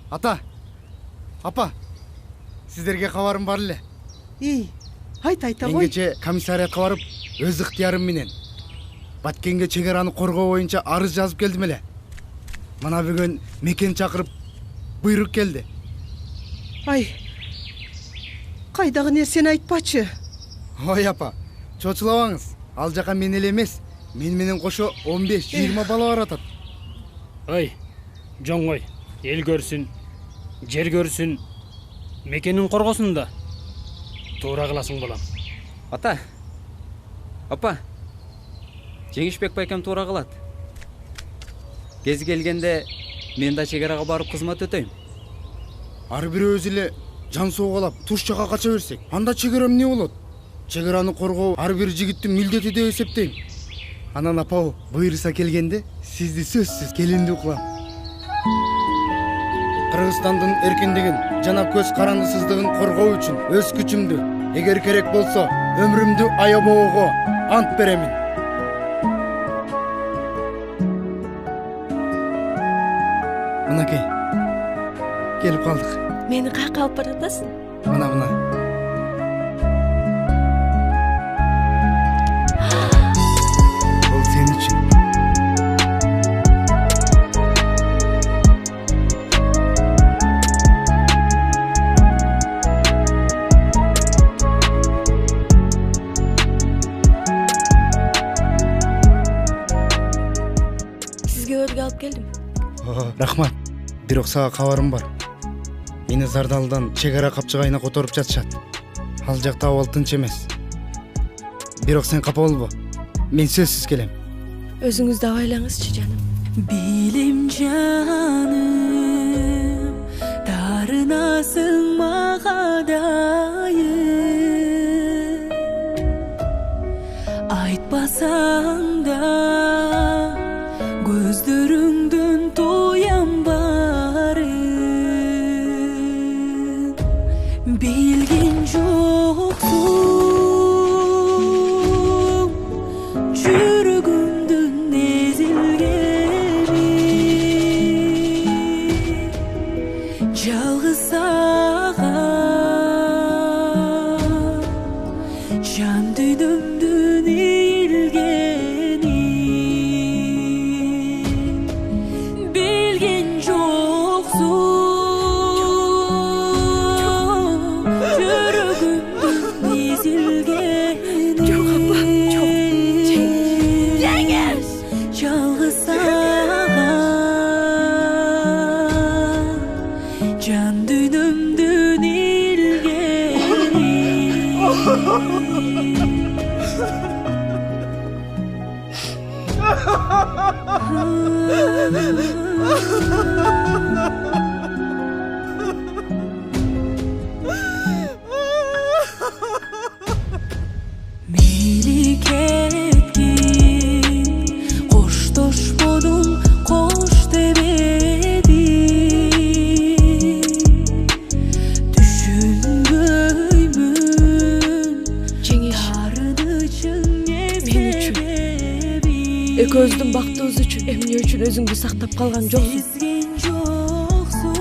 Ата, апа, сіздерге хабарым бар эле. Айт Мен ой. кече комиссариятка барып, өз ыктыярым менен Баткенге чек араны коргоо боюнча арыз жазып келдим эле. Мына бүгүн мекен чакырып буйрук келди. Ай, кайдагы нерсени айтпачы. Ой апа, чочулабаңыз. Ал жака мен эле эмес, мен менен кошо 15-20 бала баратат. Ой, жоңой, эл көрсүн, жер көрсүн, мекенин коргосун да. Туура кыласың балам. Ата, апа, Жеңишбек байкем туура кылат. Кези келгенде мен да чек арага барып кызмат өтөйм. Ар бирөөбүз эле жан соогалап туш жака кача берсек, анда чек ара эмне болот? Чек араны коргоо ар бир жигиттин милдети деп эсептейм. Анан апа буйруса келгенде сизди сөзсүз келиндүү кылам. Кыргызстандын эркиндигин жана көз карандысыздыгын коргоо үчүн өз күчүмдү, эгер керек болсо өмүрүмдү аябоого ант беремин. Мынакей, келип калдык. Мени каяка алып баратасың? Мына. Бул сен үчүн. Сизге өргө алып келдим. Рахмат. Бирок сага кабарым бар. Мени Зардалдан чек ара капчыгайына которуп жатышат. Ал жакта абал тынч эмес. Бирок сен капа болбо. Мен сөзсүз келем. Өзүңүздү абайлаңызчы жаным. Билим жаным, тарынасың мага дайым. Айтпасаң да көздөрүңдөн туям барын. Билген жоксуң жүрөгүмдүн эзилгени. Жалгыз сага жан дүйнөмдүн ийилгени. Билген жоксуң жүрөгүмдүн эзилгени. Жок апа, жок. Жеңиз. Жалгыз сага жан дүйнөмдүн мейли кеткин, коштошмодум, кош дебедим. Түшүнбөймүн Жеңиш, тарыдычың мен үчүн, экөөбүздүн бактыбыз үчүн эмне үчүн өзүңдү сактап калган жоксуң?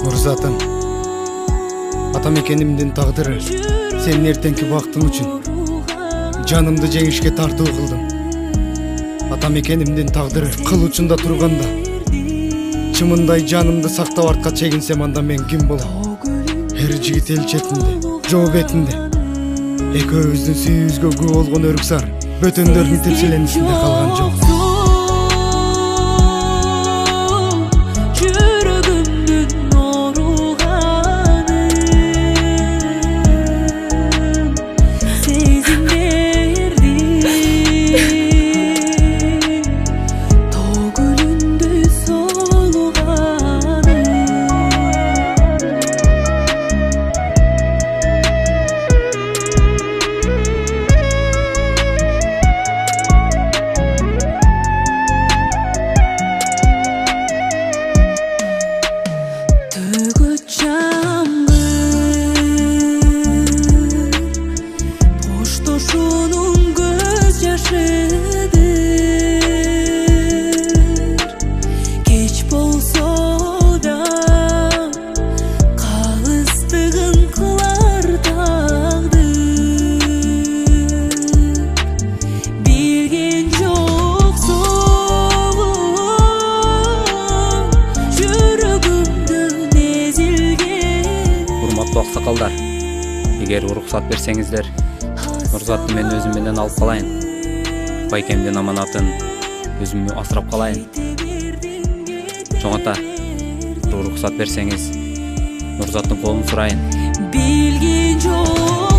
Мурзатым, ата мекенимдин тагдыры, сенин эртеңки бактың үчүн жанымды жеңишке тартуу кылдым. Ата мекенимдин тагдыры кыл учунда турганда, чымындай жанымды сактап артка чегинсем, анда мен ким болом? Эр жигит эл четинде, жоо бетинде. Экөөбүздүн сүйүүбүзгө күбө болгон өрүксар бөтөндөрдүн тепселенисинде калган жок. Жүрөгүмдүн оруганы, сезимдерди тоо көлүндөй солуганы. урматтуу аксакалдар, эгер уруксат берсеңиздер, Нурзатты мен өзүм менен алып калайын. Байкемдин аманатын өзүм асырап калайын. Чоң ата, уруксат берсеңиз, Нурзаттын колун сурайын. Bilgin çok